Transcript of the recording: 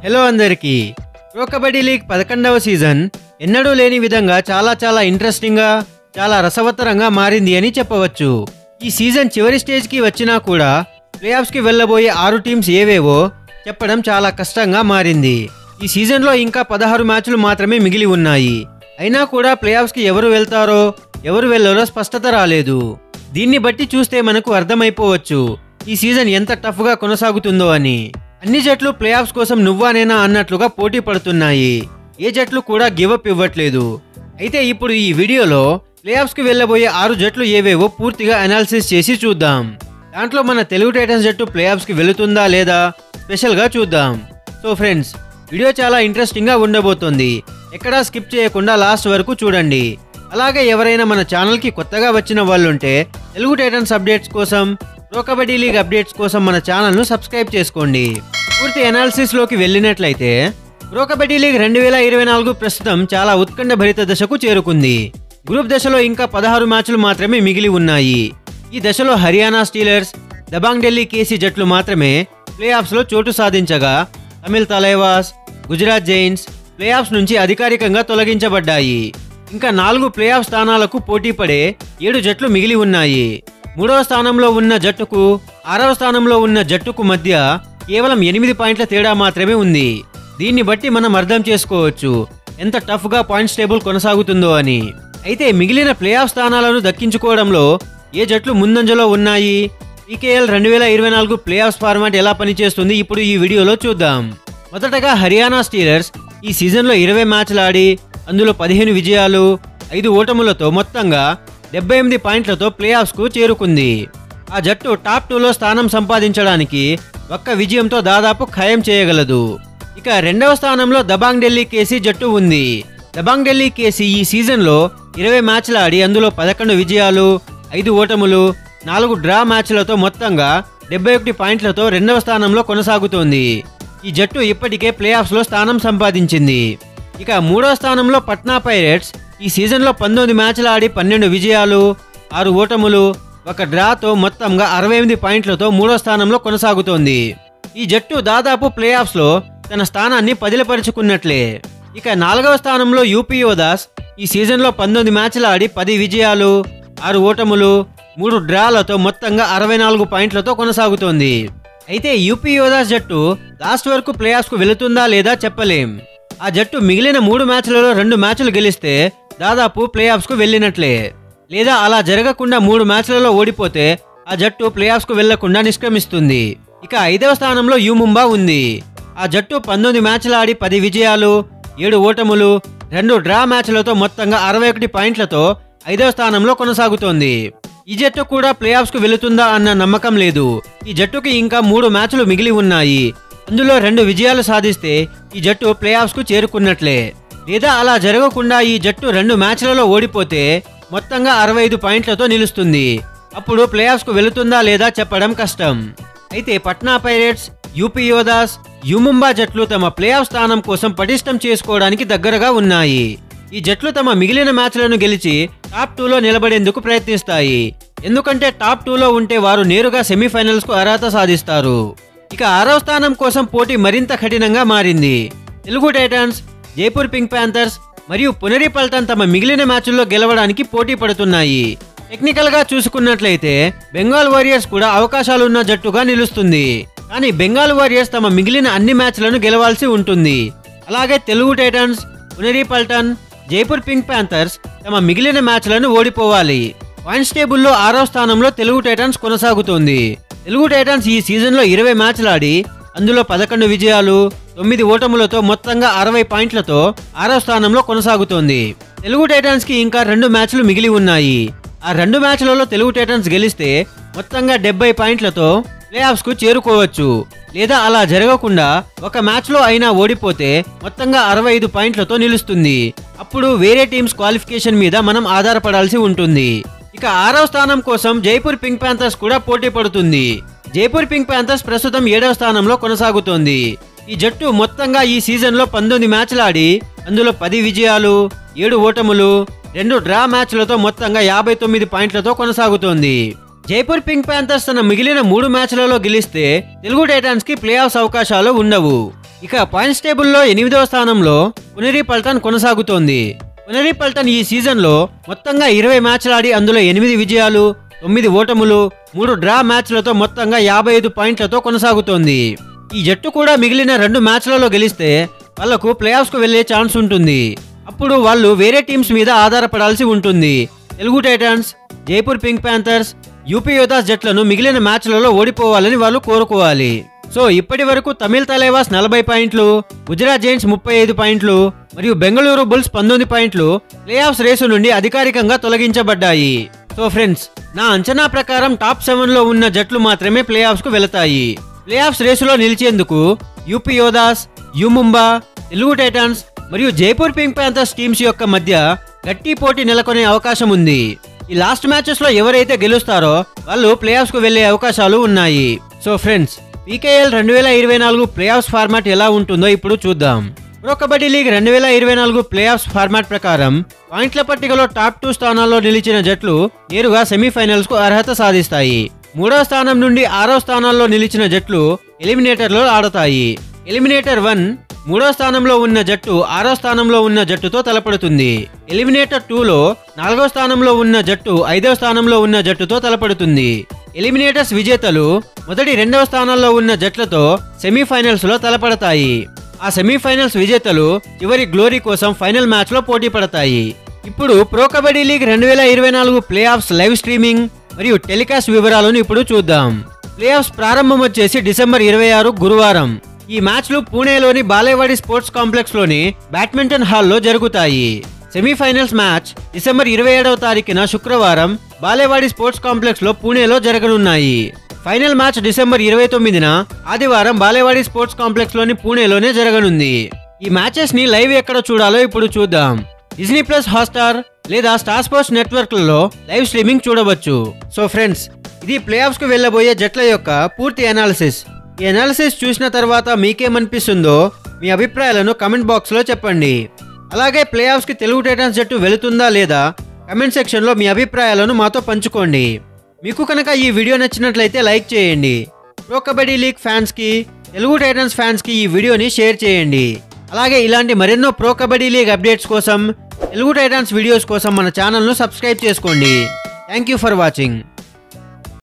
Hello అందరికీ pro kabaddi league 11వ season ఎన్నడూ లేని విధంగా చాలా ఇంట్రెస్టింగ్ గా చాలా రసవత్తరంగా మారింది అని చెప్పవచ్చు. ఈ సీజన్ చివరి స్టేజ్ కి వచ్చినా కూడా ప్లే ఆఫ్స్ కి వెళ్ళబోయే 6 టీమ్స్ ఏవేవో చెప్పడం చాలా కష్టంగా మారింది. ఈ సీజన్ లో ఇంకా 16 మ్యాచ్లు మాత్రమే మిగిలి ఉన్నాయి. అయినా కూడా ప్లే ఆఫ్స్ కి ఎవరు వెళ్తారో ఎవరు వెళ్ళారో స్పష్టత రాలేదు. దీన్ని బట్టి చూస్తే మనకు అర్థమైపోవచ్చు ఈ సీజన్ ఎంత టఫ్ గా కొనసాగుతుందో అని. అన్ని జట్లు ప్లే ఆఫ్స్ కోసం నువ్వా నేనా అన్నట్లుగా పోటీ పడుతున్నాయి. ఏ జట్లు కూడా గివప్ ఇవ్వట్లేదు. అయితే ఇప్పుడు ఈ వీడియోలో ప్లే ఆఫ్స్ కి వెళ్ళబోయే 6 జట్లు ఏవేవో పూర్తిగా అనాలిసిస్ చేసి చూద్దాం. దాంట్లో మన తెలుగు టైటన్స్ జట్టు ప్లే ఆఫ్స్ కి వెళుతుందా లేదా స్పెషల్ గా చూద్దాం. సో ఫ్రెండ్స్, వీడియో చాలా ఇంట్రెస్టింగ్ గా ఉండబోతోంది. ఎక్కడా స్కిప్ చేయకుండా లాస్ట్ వరకు చూడండి. అలాగే ఎవరైనా మన ఛానల్ కి కొత్తగా వచ్చిన వాళ్ళుంటే తెలుగు టైటన్స్ అప్డేట్స్ కోసం, ప్రో కబడ్డీ లీగ్ అప్డేట్స్ కోసం మన ఛానల్ ను సబ్స్క్రైబ్ చేసుకోండి. పూర్తి అనాలిసిస్ లోకి వెళ్ళినట్లయితే ప్రో కబడ్డీ లీగ్ 2024 ప్రస్తుతం చాలా ఉత్కంఠ భరిత దశకు చేరుకుంది. గ్రూప్ దశలో ఇంకా 16 మ్యాచ్లు మాత్రమే మిగిలి ఉన్నాయి. ఈ దశలో హర్యానా స్టీలర్స్, దబాంగ్ ఢిల్లీ కేసీ జట్లు మాత్రమే ప్లే ఆఫ్స్ లో చోటు సాధించగా Tamil Thalaivas, Gujarat Giants playoffs నుంచి అధికారికంగా తొలగించబడ్డాయి. ఇంకా 4 ప్లే ఆఫ్ స్థానాలకు పోటీ పడే 7 జట్లు మిగిలి ఉన్నాయి. 3వ స్థానంలో ఉన్న జట్టుకు 6వ స్థానంలో ఉన్న జట్టుకు మధ్య కేవలం 8 పాయింట్ల తేడా మాత్రమే ఉంది. దీన్ని బట్టి మనం అర్థం చేసుకోవచ్చు ఎంత టఫ్ గా పాయింట్స్ టేబుల్ కొనసాగుతుందో అని. అయితే మిగిలిన ప్లే ఆఫ్ స్థానాలను దక్కించుకోవడంలో ఏ జట్లు ముందంజలో ఉన్నాయి, PKL 2024 ప్లే ఆఫ్ ఫార్మాట్ ఎలా పనిచేస్తుంది ఇప్పుడు ఈ వీడియోలో చూద్దాం. మొదటగా హర్యానా స్టీలర్స్ ఈ సీజన్లో 20 మ్యాచ్లు ఆడి అందులో 15 విజయాలు 5 ఓటములతో మొత్తంగా 78 పాయింట్లతో ప్లే ఆఫ్స్ కు చేరుకుంది. ఆ జట్టు టాప్ 2లో స్థానం సంపాదించడానికి ఒక్క విజయంతో దాదాపు ఖాయం చేయగలదు. ఇక 2వ స్థానంలో దబాంగ్ ఢిల్లీ కేసీ జట్టు ఉంది. దబాంగ్ ఢిల్లీ కేసీ ఈ సీజన్లో 20 మ్యాచ్లు ఆడి అందులో 11 విజయాలు 5 ఓటములు 4 డ్రా మ్యాచ్లతో మొత్తంగా 71 పాయింట్లతో 2వ స్థానంలో కొనసాగుతోంది. ఈ జట్టు ఇప్పటికే ప్లే ఆఫ్స్ లో స్థానం సంపాదించింది. ఇక 3వ స్థానంలో పట్నా పైరేట్స్ ఈ సీజన్లో 19 మ్యాచ్లు ఆడి 12 విజయాలు 6 ఓటములు 1 డ్రాతో మొత్తంగా 68 పాయింట్లతో 3వ స్థానంలో కొనసాగుతోంది. ఈ జట్టు దాదాపు ప్లే ఆఫ్స్ లో తన స్థానాన్ని పదిలపరుచుకున్నట్లే. ఇక 4వ స్థానంలో యూపీ యోధాస్ ఈ సీజన్లో 19 మ్యాచ్లు ఆడి 10 విజయాలు 6 ఓటములు 3 డ్రాలతో మొత్తంగా 64 పాయింట్లతో కొనసాగుతోంది. అయితే యూపీ యోధాస్ జట్టు లాస్ట్ వరకు ప్లే ఆఫ్స్ కు వెళుతుందా లేదా చెప్పలేం. ఆ జట్టు మిగిలిన 3 మ్యాచ్లలో 2 మ్యాచ్లు గెలిస్తే దాదాపు ప్లే ఆఫ్స్ కు వెళ్ళినట్లే. లేదా అలా జరగకుండా 3 మ్యాచ్లలో ఓడిపోతే ఆ జట్టు ప్లే ఆఫ్స్ కు వెళ్లకుండా నిష్క్రమిస్తుంది. ఇక 5వ స్థానంలో యు ముంబా ఉంది. ఆ జట్టు 19 మ్యాచ్లు ఆడి 10 విజయాలు 7 ఓటములు 2 డ్రా మ్యాచ్లతో మొత్తంగా 61 పాయింట్లతో 5వ స్థానంలో కొనసాగుతోంది. ఈ జట్టు కూడా ప్లే ఆఫ్స్ కు వెళుతుందా అన్న నమ్మకం లేదు. ఈ జట్టుకి ఇంకా 3 మ్యాచ్లు మిగిలి ఉన్నాయి. అందులో 2 విజయాలు సాధిస్తే ఈ జట్టు ప్లే ఆఫ్స్ కు చేరుకున్నట్లే. లేదా అలా జరగకుండా ఈ జట్టు 2 మ్యాచ్లలో ఓడిపోతే మొత్తంగా 65 పాయింట్లతో నిలుస్తుంది. అప్పుడు ప్లే ఆఫ్స్ కు వెళుతుందా లేదా చెప్పడం కష్టం. అయితే Patna pirates, UP Yoddhas, U Mumba జట్లు తమ ప్లే ఆఫ్ స్థానం కోసం పటిష్టం చేసుకోవడానికి దగ్గరగా ఉన్నాయి. ఈ జట్లు తమ మిగిలిన మ్యాచ్లను గెలిచి టాప్ 2లో నిలబడేందుకు ప్రయత్నిస్తాయి. ఎందుకంటే టాప్ 2లో ఉంటే వారు నేరుగా సెమీఫైనల్స్ కు అర్హత సాధిస్తారు. ఇక 6వ స్థానం కోసం పోటీ మరింత కఠినంగా మారింది. Telugu Titans, Jaipur Pink Panthers మరియు పునేరి పల్టన్ తమ మిగిలిన మ్యాచ్ల్లో గెలవడానికి పోటీ పడుతున్నాయి. టెక్నికల్ గా చూసుకున్నట్లయితే బెంగాల్ వారియర్స్ కూడా అవకాశాలున్న జట్టుగా నిలుస్తుంది. కానీ బెంగాల్ వారియర్స్ తమ మిగిలిన అన్ని మ్యాచ్లను గెలవాల్సి ఉంటుంది. అలాగే Telugu Titans, Puneri Paltan, Jaipur Pink Panthers తమ మిగిలిన మ్యాచ్లను ఓడిపోవాలి. పాయింట్స్ టేబుల్లో 6వ స్థానంలో తెలుగు టైటన్స్ కొనసాగుతోంది. తెలుగు టైటన్స్ ఈ సీజన్లో 20 మ్యాచ్లు ఆడి అందులో 11 విజయాలు 9 ఓటములతో మొత్తంగా 60 పాయింట్లతో 6వ స్థానంలో కొనసాగుతోంది. తెలుగు టైటన్స్ కి ఇంకా 2 మ్యాచ్లు మిగిలి ఉన్నాయి. ఆ 2 మ్యాచ్లలో తెలుగు టైటన్స్ గెలిస్తే మొత్తంగా 70 పాయింట్లతో ప్లే ఆఫ్స్ కు చేరుకోవచ్చు. లేదా అలా జరగకుండా ఒక మ్యాచ్ లో అయినా ఓడిపోతే మొత్తంగా 65 పాయింట్లతో నిలుస్తుంది. అప్పుడు వేరే టీమ్స్ క్వాలిఫికేషన్ మీద మనం ఆధారపడాల్సి ఉంటుంది. ఇక 6వ స్థానం కోసం జైపూర్ పింక్ ప్యాంథర్స్ కూడా పోటీ పడుతుంది. జైపూర్ పింక్ ప్యాంథర్స్ ప్రస్తుతం 7వ స్థానంలో కొనసాగుతోంది. ఈ జట్టు మొత్తంగా ఈ సీజన్లో 19 మ్యాచ్లు ఆడి అందులో 10 విజయాలు 7 ఓటములు 2 డ్రా మ్యాచ్లతో మొత్తంగా 59 పాయింట్లతో కొనసాగుతోంది. జైపూర్ పింక్ ప్యాంథర్స్ తన మిగిలిన 3 మ్యాచ్లలో గెలిస్తే తెలుగు టైటాన్స్ కి ప్లే ఆఫ్స్ అవకాశాలు ఉండవు. ఇక పాయింట్స్ టేబుల్లో 8వ స్థానంలో పునేరి పల్టన్ కొనసాగుతోంది. పునేరి పల్టన్ ఈ సీజన్లో మొత్తంగా 20 మ్యాచ్లు ఆడి అందులో 8 విజయాలు, 9 ఓటములు, 3 డ్రా మ్యాచ్లతో మొత్తంగా 55 పాయింట్లతో కొనసాగుతోంది. ఈ జట్టు కూడా మిగిలిన 2 మ్యాచ్లలో గెలిస్తే వాళ్లకు ప్లే ఆఫ్స్ కు వెళ్లే ఛాన్స్ ఉంటుంది. అప్పుడు వాళ్ళు వేరే టీమ్స్ మీద ఆధారపడాల్సి ఉంటుంది. Telugu Titans, Jaipur Pink Panthers, UP Yoddhas జట్లను మిగిలిన మ్యాచ్లలో ఓడిపోవాలని వాళ్ళు కోరుకోవాలి. సో ఇప్పటి వరకు తమిళ తలైవాస్ 40 పాయింట్లు, గుజరాత్ జైంట్స్ 35 పాయింట్లు మరియు బెంగళూరు బుల్స్ 19 పాయింట్లు ప్లే ఆఫ్స్ రేసు నుండి అధికారికంగా తొలగించబడ్డాయి. సో ఫ్రెండ్స్, నా అంచనా ప్రకారం టాప్ 7లో ఉన్న జట్లు మాత్రమే ప్లే ఆఫ్స్ కు వెళతాయి. ప్లే ఆఫ్స్ రేసులో నిలిచేందుకు UP Yoddhas, U Mumba, Telugu Titans మరియు జైపూర్ పింక్ ప్యాంథర్స్ టీమ్స్ యొక్క మధ్య గట్టి పోటీ నెలకొనే అవకాశం ఉంది. ఈ లాస్ట్ మ్యాచెస్ లో ఎవరైతే గెలుస్తారో వాళ్ళు ప్లే ఆఫ్స్ కు వెళ్లే అవకాశాలు ఉన్నాయి. So friends, PKL 2024 play offs format ఎలా ఉంటుందో ఇప్పుడు చూద్దాం. Pro kabaddi league 2024 play offs format ప్రకారం పాయింట్ల పట్టికలో టాప్ 2 స్థానాల్లో నిలిచిన జట్లు నేరుగా సెమీఫైనల్స్ కు అర్హత సాధిస్తాయి. 3వ స్థానం నుండి 6వ స్థానాల్లో నిలిచిన జట్లు ఎలిమినేటర్లో ఆడతాయి. ఎలిమినేటర్ 1 3వ స్థానంలో ఉన్న జట్టు 6వ స్థానంలో ఉన్న జట్టుతో తలపడుతుంది. ఎలిమినేటర్ 2లో 4వ స్థానంలో ఉన్న జట్టు 5వ స్థానంలో ఉన్న జట్టుతో తలపడుతుంది. ఎలిమినేటర్స్ విజేతలు మొదటి 2వ స్థానాల్లో ఉన్న జట్లతో సెమీఫైనల్స్ లో తలపడతాయి. ఆ సెమీఫైనల్స్ విజేతలు చివరి గ్లోరీ కోసం ఫైనల్ మ్యాచ్ లో పోటీ పడతాయి. ఇప్పుడు pro kabaddi league 2024 play offs live streaming మరియు టెలికాస్ట్ వివరాలను ఇప్పుడు చూద్దాం. ప్లే ఆఫ్స్ ప్రారంభం వచ్చేసి డిసెంబర్ 26 గురువారం. ఈ మ్యాచ్లు పూణేలోని బాలేవాడి స్పోర్ట్స్ కాంప్లెక్స్ లోని బ్యాడ్మింటన్ హాల్లో జరుగుతాయి. సెమీఫైనల్స్ మ్యాచ్ డిసెంబర్ 27వ తారీఖున శుక్రవారం బాలేవాడి స్పోర్ట్స్ కాంప్లెక్స్ లో పూణేలో జరగనున్నాయి. ఫైనల్ మ్యాచ్ డిసెంబర్ 29న ఆదివారం బాలేవాడి స్పోర్ట్స్ కాంప్లెక్స్ లోని పూణేలోనే జరగనుంది. ఈ మ్యాచెస్ ని లైవ్ ఎక్కడ చూడాలో ఇప్పుడు చూద్దాం. డిజ్నీ ప్లస్ హాట్స్టార్ లేదా స్టార్ స్పోర్ట్స్ నెట్వర్క్లలో లైవ్ స్ట్రీమింగ్ చూడవచ్చు. సో ఫ్రెండ్స్, ఇది ప్లే ఆఫ్స్ కు వెళ్లబోయే జట్ల యొక్క పూర్తి అనాలిసిస్. ఈ అనాలిసిస్ చూసిన తర్వాత మీకేమనిపిస్తుందో మీ అభిప్రాయాలను కమెంట్ బాక్స్ లో చెప్పండి. అలాగే ప్లే ఆఫ్స్ కి తెలుగు టైటాన్స్ జట్టు వెళుతుందా లేదా కమెంట్ సెక్షన్ లో మీ అభిప్రాయాలను మాతో పంచుకోండి. మీకు కనుక ఈ వీడియో నచ్చినట్లయితే లైక్ చేయండి. ప్రో కబడ్డీ లీగ్ ఫ్యాన్స్ కి, తెలుగు టైటాన్స్ ఫ్యాన్స్ కి ఈ వీడియోని షేర్ చేయండి. అలాగే ఇలాంటి మరెన్నో ప్రో కబడ్డీ లీగ్ అప్డేట్స్ కోసం, తెలుగు టైటాన్స్ వీడియోస్ కోసం మన ఛానల్ను సబ్స్క్రైబ్ చేసుకోండి. Thank you for watching.